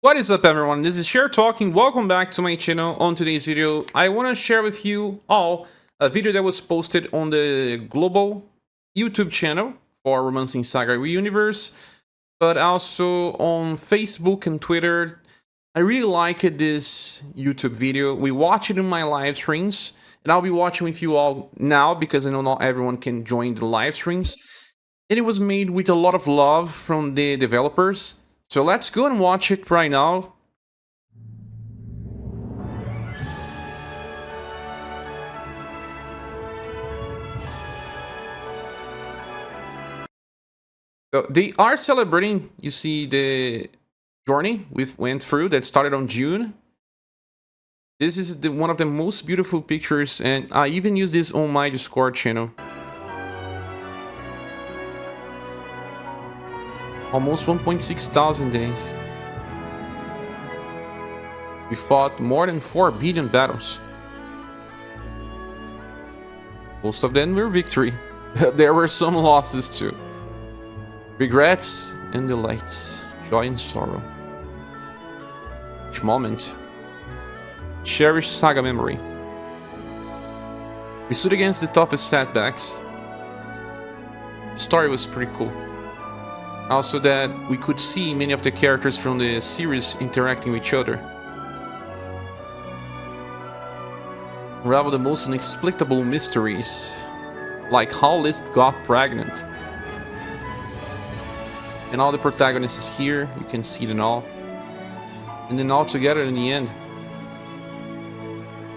What is up, everyone? This is Cher talking. Welcome back to my channel. On today's video, I want to share with you all a video that was posted on the global YouTube channel for Romancing Saga ReUniverSe, but also on Facebook and Twitter. I really liked this YouTube video. We watch it in my live streams, and I'll be watching with you all now because I know not everyone can join the live streams. And it was made with a lot of love from the developers. So let's go and watch it right now. So they are celebrating, you see the journey we went through that started on June. This is one of the most beautiful pictures, and I even use this on my Discord channel. Almost 1.6 thousand days. We fought more than 4 billion battles. Most of them were victory. There were some losses too. Regrets and delights. Joy and sorrow. Each moment. Cherish SaGa memory. We stood against the toughest setbacks. The story was pretty cool. Also that we could see many of the characters from the series interacting with each other. Unravel the most inexplicable mysteries, like how Liz got pregnant. And all the protagonists here, you can see them all. And then all together in the end.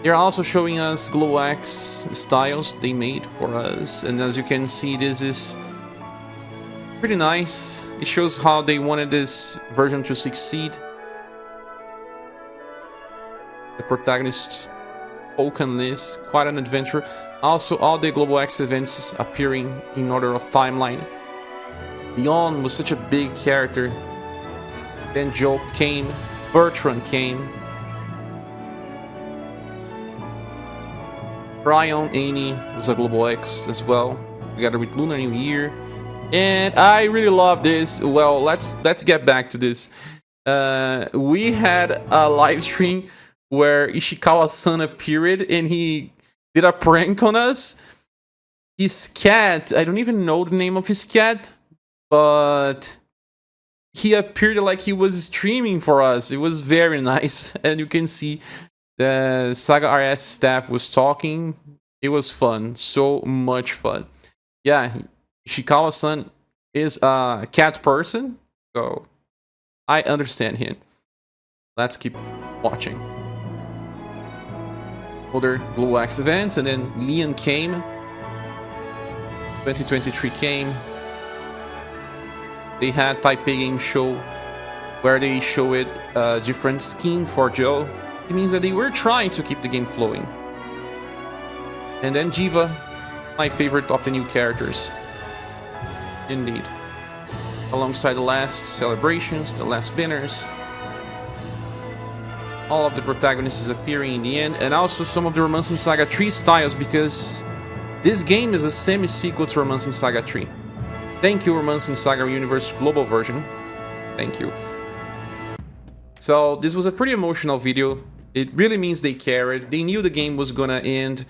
They're also showing us Glow X styles they made for us, and as you can see, this is pretty nice. It shows how they wanted this version to succeed. The protagonist, Oak and Liz, quite an adventure. Also, all the Global X events appearing in order of timeline. Leon was such a big character. Then Joe came, Bertrand came. Brian Annie was a Global X as well, together with Lunar New Year. And I really love this. Well, let's get back to this. We had a live stream where Ishikawa-san appeared and he did a prank on us. His cat, I don't even know the name of his cat, but he appeared like he was streaming for us. It was very nice. And you can see the SaGa RS staff was talking. It was fun. So much fun. Yeah. Ishikawa-san is a cat person, so I understand him. Let's keep watching. Other Blue X events, and then Leon came. 2023 came. They had Taipei Game Show, where they showed a different skin for Joe. It means that they were trying to keep the game flowing. And then Jiva, my favorite of the new characters. Indeed. Alongside the last celebrations, the last banners. All of the protagonists appearing in the end, and also some of the Romancing Saga 3 styles, because this game is a semi-sequel to Romancing Saga 3. Thank you, Romancing Saga ReUniverSe Global version. Thank you. So this was a pretty emotional video. It really means they cared. They knew the game was gonna end.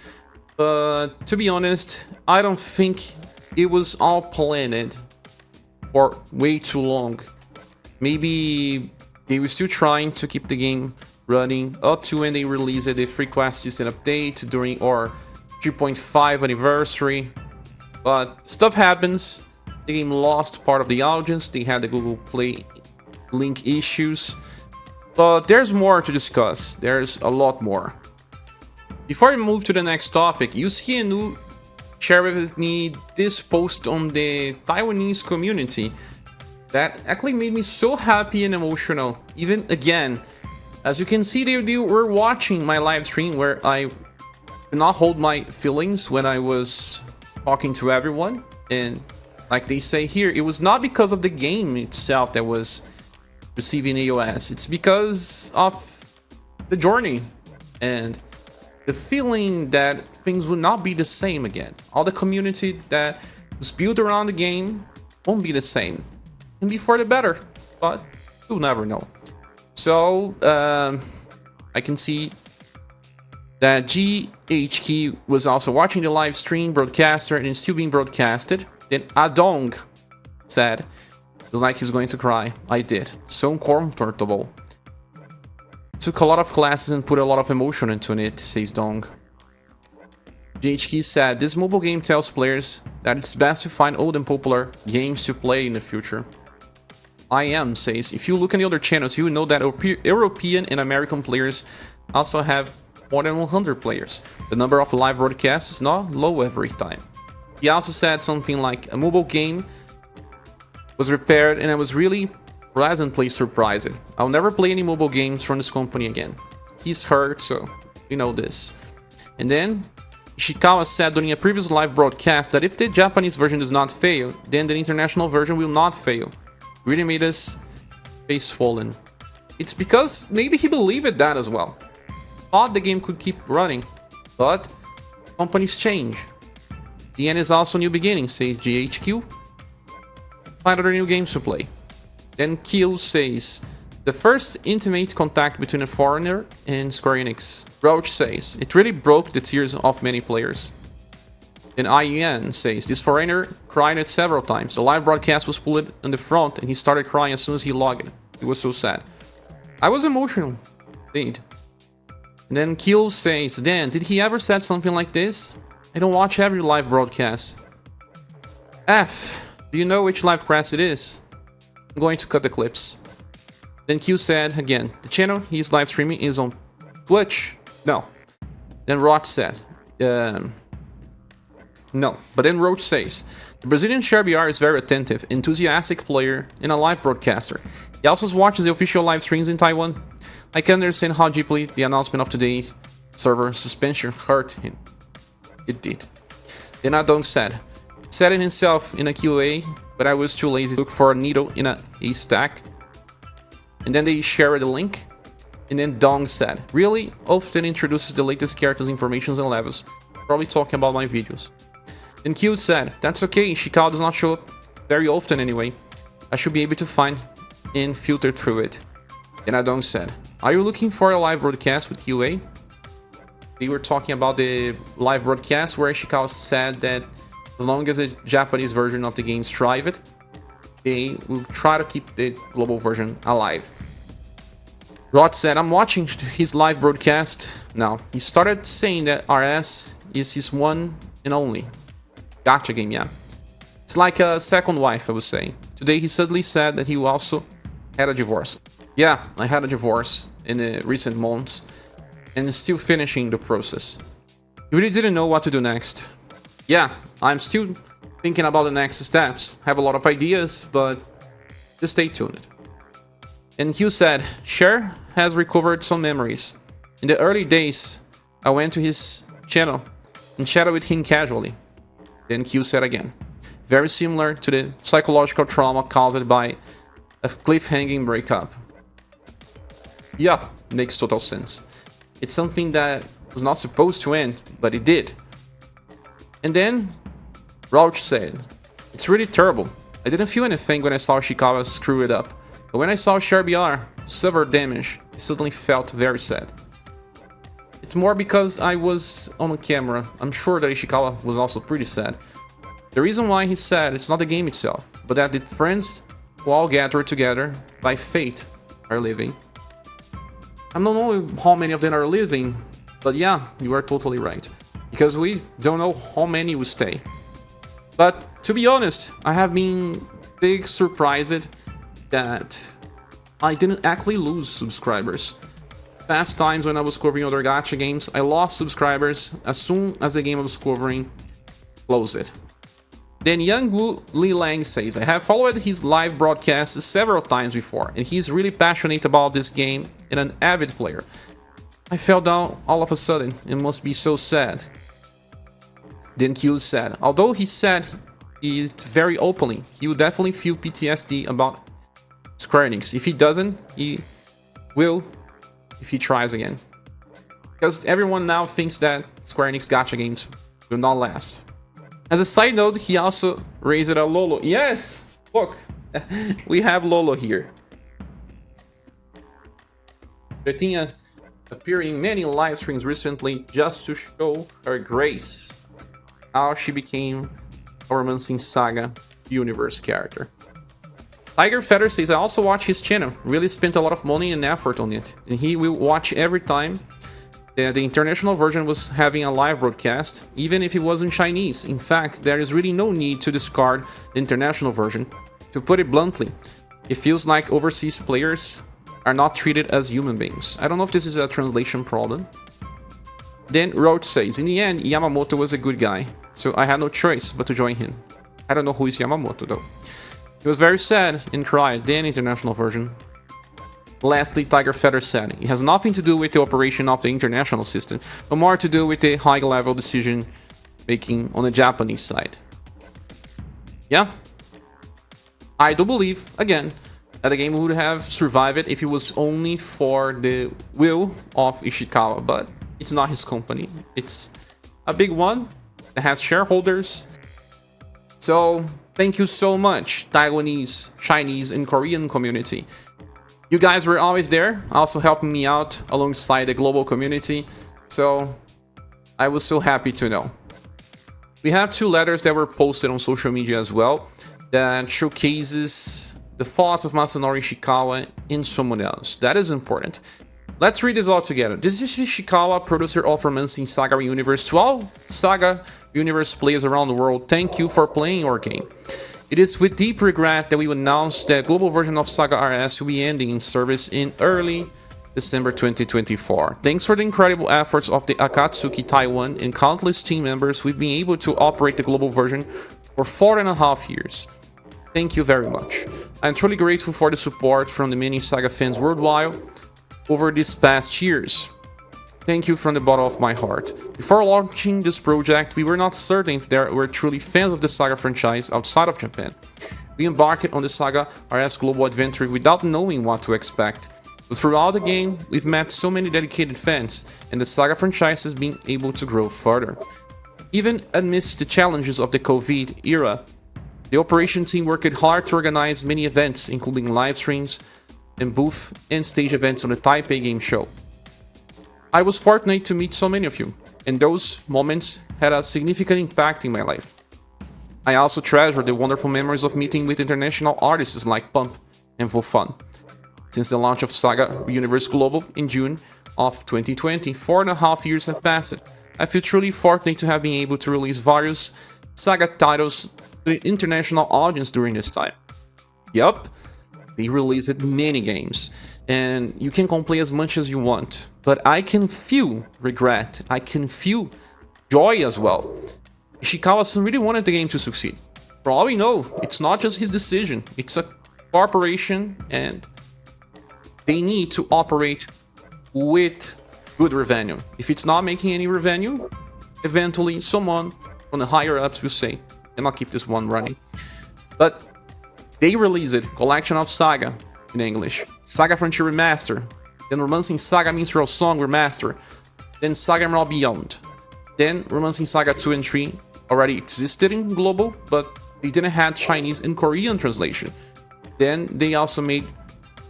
But to be honest, I don't think it was all planned for way too long. Maybe they were still trying to keep the game running up to when they released the free quest system update during our 3.5 anniversary. But stuff happens. The game lost part of the audience. They had the Google Play link issues. But there's more to discuss. There's a lot more. Before we move to the next topic, Yusuke Anu shared with me this post on the Taiwanese community that actually made me so happy and emotional. Even again, as you can see, they were watching my live stream where I did not hold my feelings when I was talking to everyone. And like they say here, it was not because of the game itself that was receiving AOS. It's because of the journey and the feeling that things will not be the same again. All the community that was built around the game won't be the same. And be for the better, but you'll never know. So I can see that GHQ was also watching the live stream broadcaster and it's still being broadcasted. Then Adong said, it was like he's going to cry. I did. So uncomfortable. Took a lot of classes and put a lot of emotion into it, says Dong. GHQ said, this mobile game tells players that it's best to find old and popular games to play in the future. I am says, if you look at the other channels, you will know that European and American players also have more than 100 players. The number of live broadcasts is not low every time. He also said something like, a mobile game was repaired and I was really pleasantly surprised. I'll never play any mobile games from this company again. He's hurt, so we know this. And then Ishikawa said during a previous live broadcast that if the Japanese version does not fail, then the international version will not fail. Really made us face swollen. It's because maybe he believed that as well. Thought the game could keep running, but companies change. The end is also new beginning, says GHQ. Find other new games to play. Then Kiel says, the first intimate contact between a foreigner and Square Enix. Roach says, it really broke the tears of many players. Then IEN says, this foreigner cried it several times. The live broadcast was pulled in the front and he started crying as soon as he logged in. It was so sad. I was emotional, indeed. And then Kiel says, Dan, did he ever said something like this? I don't watch every live broadcast. F, do you know which live broadcast it is? I'm going to cut the clips. Then Q said again, the channel he's live streaming is on Twitch? No. Then Roach said, no. But then Roach says, the Brazilian ScherBR is very attentive, enthusiastic player, and a live broadcaster. He also watches the official live streams in Taiwan. I can understand how deeply the announcement of today's server suspension hurt him. It did. Then Adong said it himself in a QA, but I was too lazy to look for a needle in a stack. And then they shared the link. And then Dong said, really often introduces the latest characters, informations, and levels. Probably talking about my videos. And Q said, that's okay, Ishikawa does not show up very often anyway. I should be able to find and filter through it. Then Adong said, are you looking for a live broadcast with QA? They were talking about the live broadcast where Ishikawa said that as long as the Japanese version of the game strive it, they will try to keep the global version alive. Rod said, I'm watching his live broadcast now. He started saying that RS is his one and only gacha game, yeah. It's like a second wife, I would say. Today he suddenly said that he also had a divorce. Yeah, I had a divorce in the recent months and still finishing the process. He really didn't know what to do next. Yeah, I'm still thinking about the next steps. Have a lot of ideas, but just stay tuned. And Hugh said, Cher has recovered some memories. In the early days, I went to his channel and chatted with him casually. Then Hugh said again, very similar to the psychological trauma caused by a cliffhanging breakup. Yeah, makes total sense. It's something that was not supposed to end, but it did. And then Rauch said, it's really terrible. I didn't feel anything when I saw Ishikawa screw it up. But when I saw ScherBR suffer damage, I suddenly felt very sad. It's more because I was on camera. I'm sure that Ishikawa was also pretty sad. The reason why he's sad, it's not the game itself, but that the friends who all gathered together by fate are living. I don't know how many of them are living, but yeah, you are totally right. Because we don't know how many will stay. But to be honest, I have been big surprised that I didn't actually lose subscribers. Past times when I was covering other gacha games, I lost subscribers as soon as the game I was covering closed it. Then Youngwoo Li Lang says, I have followed his live broadcasts several times before, and he's really passionate about this game and an avid player. I fell down all of a sudden, it must be so sad. Then Q said, although he said it very openly, he will definitely feel PTSD about Square Enix. If he doesn't, he will if he tries again. Because everyone now thinks that Square Enix gacha games will not last. As a side note, he also raised a Lolo. Yes! Look! We have Lolo here. Bettina appearing in many live streams recently just to show her grace. How she became a Romancing Saga universe character. Tiger Feather says, I also watch his channel. Really spent a lot of money and effort on it. And he will watch every time the international version was having a live broadcast, even if it was in Chinese. In fact, there is really no need to discard the international version. To put it bluntly, it feels like overseas players are not treated as human beings. I don't know if this is a translation problem. Then Roach says, in the end, Yamamoto was a good guy, so I had no choice but to join him. I don't know who is Yamamoto though. He was very sad and cried, then international version. Lastly, Tiger Feather said, it has nothing to do with the operation of the international system, but more to do with the high-level decision making on the Japanese side. Yeah. I do believe, again, that the game would have survived if it was only for the will of Ishikawa, but it's not his company. It's a big one that has shareholders. So, thank you so much, Taiwanese, Chinese, and Korean community. You guys were always there, also helping me out alongside the global community. So, I was so happy to know. We have 2 letters that were posted on social media as well that showcases the thoughts of Masanori Ishikawa in someone else. That is important. Let's read this all together. This is Ishikawa, producer of Romancing Saga ReUniverse. To all Saga Universe players around the world, thank you for playing our game. It is with deep regret that we announce that global version of Saga RS will be ending in service in early December 2024. Thanks for the incredible efforts of the Akatsuki Taiwan and countless team members, we've been able to operate the global version for 4.5 years. Thank you very much. I'm truly grateful for the support from the many Saga fans worldwide over these past years. Thank you from the bottom of my heart. Before launching this project, we were not certain if there were truly fans of the Saga franchise outside of Japan. We embarked on the Saga RS global adventure without knowing what to expect. But throughout the game, we've met so many dedicated fans, and the Saga franchise has been able to grow further. Even amidst the challenges of the COVID era, the operation team worked hard to organize many events, including live streams and booth and stage events on the Taipei Game Show. I was fortunate to meet so many of you, and those moments had a significant impact in my life. I also treasure the wonderful memories of meeting with international artists like Pump and Vofun. Since the launch of SaGa ReUniverse Global in June of 2020, 4.5 years have passed. I feel truly fortunate to have been able to release various SaGa titles to the international audience during this time. Yup, they released many games, and you can complain as much as you want, but I can feel regret, I can feel joy as well. Ishikawa really wanted the game to succeed. For all we know, it's not just his decision, it's a corporation and they need to operate with good revenue. If it's not making any revenue, eventually someone on the higher ups will say, cannot keep this one running. But they released it, Collection of Saga in English, Saga Frontier Remaster, then Romancing Saga Minstrel Song Remaster, then Saga Emerald Beyond. Then Romancing Saga 2 and 3 already existed in global, but they didn't have Chinese and Korean translation. Then they also made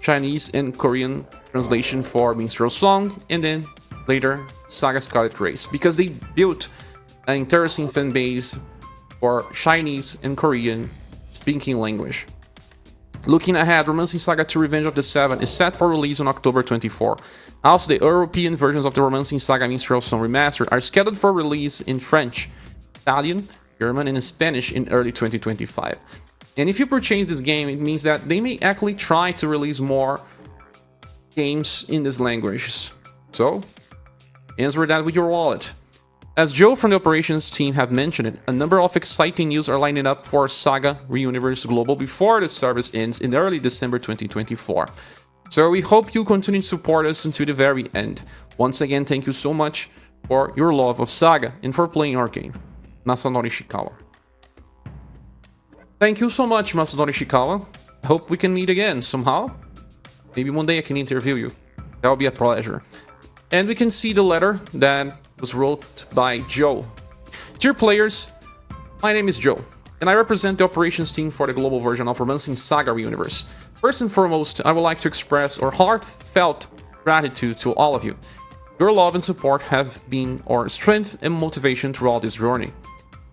Chinese and Korean translation for Minstrel Song, and then later Saga Scarlet Grace, because they built an interesting fan base for Chinese and Korean speaking language. Looking ahead, Romancing Saga 2 Revenge of the Seven is set for release on October 24. Also, the European versions of the Romancing Saga Minstrel Song Remastered are scheduled for release in French, Italian, German, and Spanish in early 2025. And if you purchase this game, it means that they may actually try to release more games in these languages. So, answer that with your wallet. As Joe from the operations team have mentioned, a number of exciting news are lining up for SaGa ReUniverse Global before the service ends in early December 2024. So we hope you continue to support us until the very end. Once again, thank you so much for your love of SaGa and for playing our game. Masanori Ishikawa. Thank you so much, Masanori Ishikawa. I hope we can meet again somehow. Maybe one day I can interview you. That would be a pleasure. And we can see the letter that was wrote by Joe. Dear players, my name is Joe, and I represent the operations team for the global version of Romancing Saga ReUniverse. First and foremost, I would like to express our heartfelt gratitude to all of you. Your love and support have been our strength and motivation throughout this journey.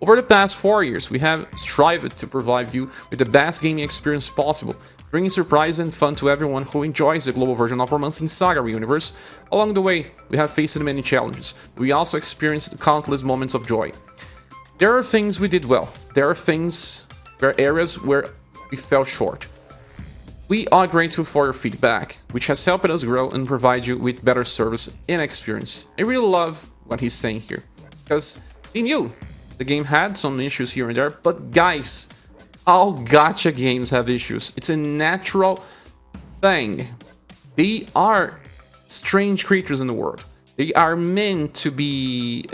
Over the past 4 years, we have strived to provide you with the best gaming experience possible, bringing surprise and fun to everyone who enjoys the global version of Romancing Saga ReUniverse. Along the way, we have faced many challenges. We also experienced countless moments of joy. There are things we did well. There are areas where we fell short. We are grateful for your feedback, which has helped us grow and provide you with better service and experience. I really love what he's saying here, because he knew the game had some issues here and there, but guys, all gacha games have issues. It's a natural thing. They are strange creatures in the world. They are meant to be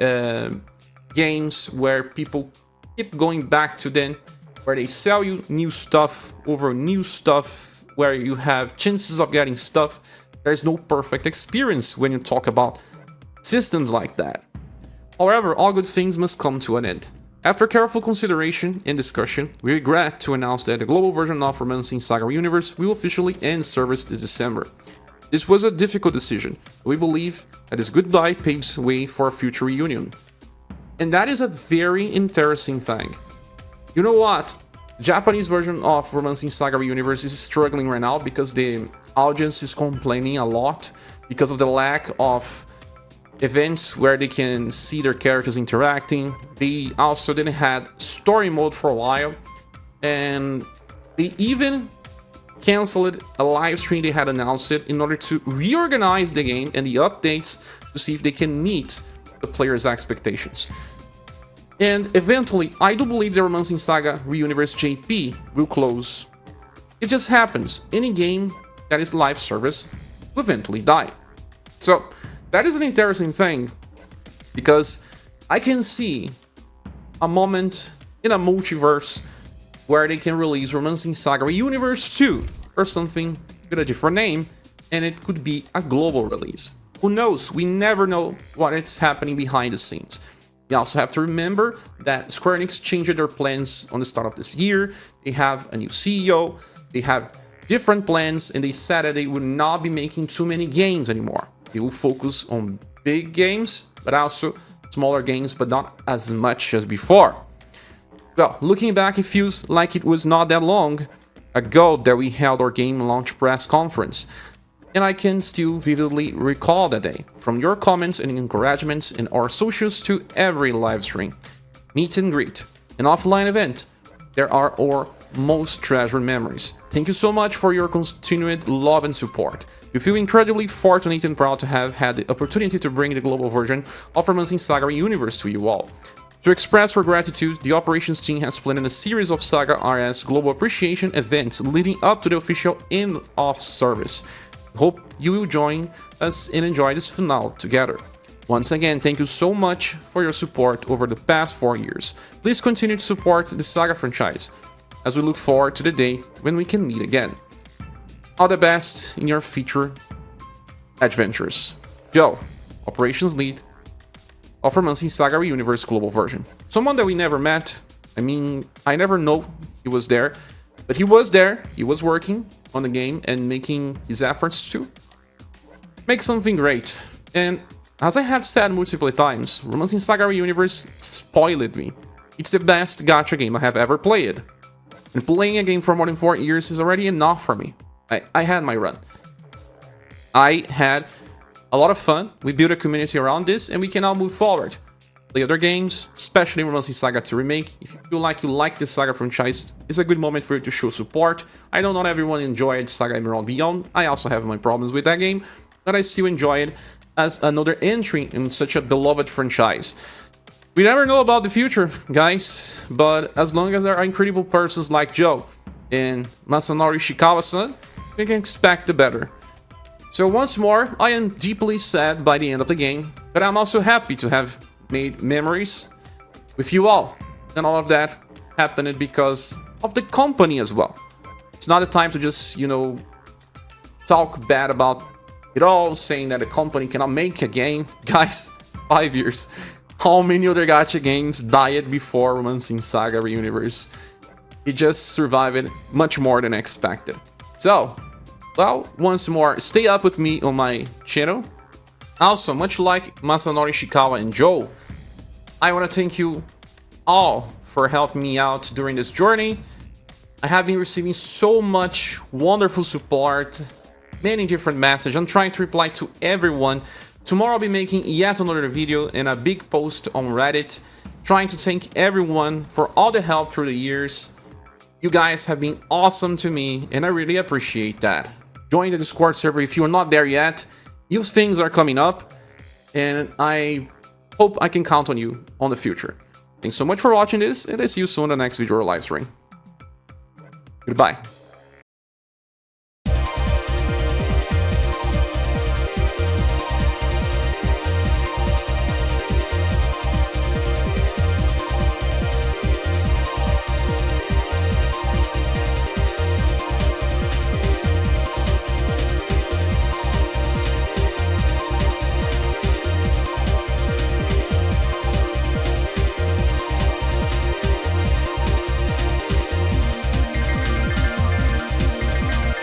games where people keep going back to them, where they sell you new stuff over new stuff, where you have chances of getting stuff. There's no perfect experience when you talk about systems like that. However, all good things must come to an end. After careful consideration and discussion, we regret to announce that the global version of Romancing Saga ReUniverse will officially end service this December. This was a difficult decision, but we believe that this goodbye paves way for a future reunion. And that is a very interesting thing. You know what? The Japanese version of Romancing Saga ReUniverse is struggling right now because the audience is complaining a lot because of the lack of events where they can see their characters interacting. They also didn't have story mode for a while, and they even canceled a live stream they had announced it in order to reorganize the game and the updates to see if they can meet the players' expectations. And eventually, I do believe the Romancing Saga ReUniverse JP will close. It just happens. Any game that is live service will eventually die. So that is an interesting thing, because I can see a moment in a multiverse where they can release Romancing Saga ReUniverse 2 or something with a different name, and it could be a global release. Who knows? We never know what is happening behind the scenes. You also have to remember that Square Enix changed their plans on the start of this year. They have a new CEO, they have different plans, and they said that they would not be making too many games anymore. They will focus on big games, but also smaller games, but not as much as before. Well, looking back, it feels like it was not that long ago that we held our game launch press conference, and I can still vividly recall that day, from your comments and encouragements in our socials to every live stream, meet and greet, an offline event. There are our most treasured memories. Thank you so much for your continued love and support. We feel incredibly fortunate and proud to have had the opportunity to bring the global version of Romancing Saga ReUniverse to you all. To express our gratitude, the operations team has planned a series of Saga RS global appreciation events leading up to the official end of service. Hope you will join us and enjoy this finale together. Once again, thank you so much for your support over the past 4 years. Please continue to support the Saga franchise as we look forward to the day when we can meet again. All the best in your future adventures. Joe, Operations Lead of Romancing Saga ReUniverse Global Version. Someone that we never met. I mean, I never know he was there, but he was there. He was working on the game and making his efforts to make something great. And as I have said multiple times, Romancing Saga ReUniverse spoiled me. It's the best gacha game I have ever played. And playing a game for more than 4 years is already enough for me. I had my run. I had a lot of fun. We built a community around this, and we can now move forward. Play other games, especially Romancing Saga 2 Remake. If you feel like you like the Saga franchise, it's a good moment for you to show support. I know not everyone enjoyed Saga Emerald Beyond. I also have my problems with that game, but I still enjoy it as another entry in such a beloved franchise. We never know about the future, guys, but as long as there are incredible persons like Joe and Masanori Ishikawa-san, we can expect the better. So once more, I am deeply sad by the end of the game, but I'm also happy to have made memories with you all. And all of that happened because of the company as well. It's not a time to just, talk bad about it all, saying that a company cannot make a game. Guys, 5 years. How many other gacha games died before Romancing Saga ReUniverse? It just survived much more than expected. So, Well, once more, stay up with me on my channel. Also, much like Masanori Ishikawa and Joe, I want to thank you all for helping me out during this journey. I have been receiving so much wonderful support, many different messages. I'm trying to reply to everyone. Tomorrow I'll be making yet another video and a big post on Reddit, trying to thank everyone for all the help through the years. You guys have been awesome to me, and I really appreciate that. Join the Discord server if you're not there yet. New things are coming up, and I hope I can count on you on the future. Thanks so much for watching this, and I see you soon in the next video or live stream. Goodbye.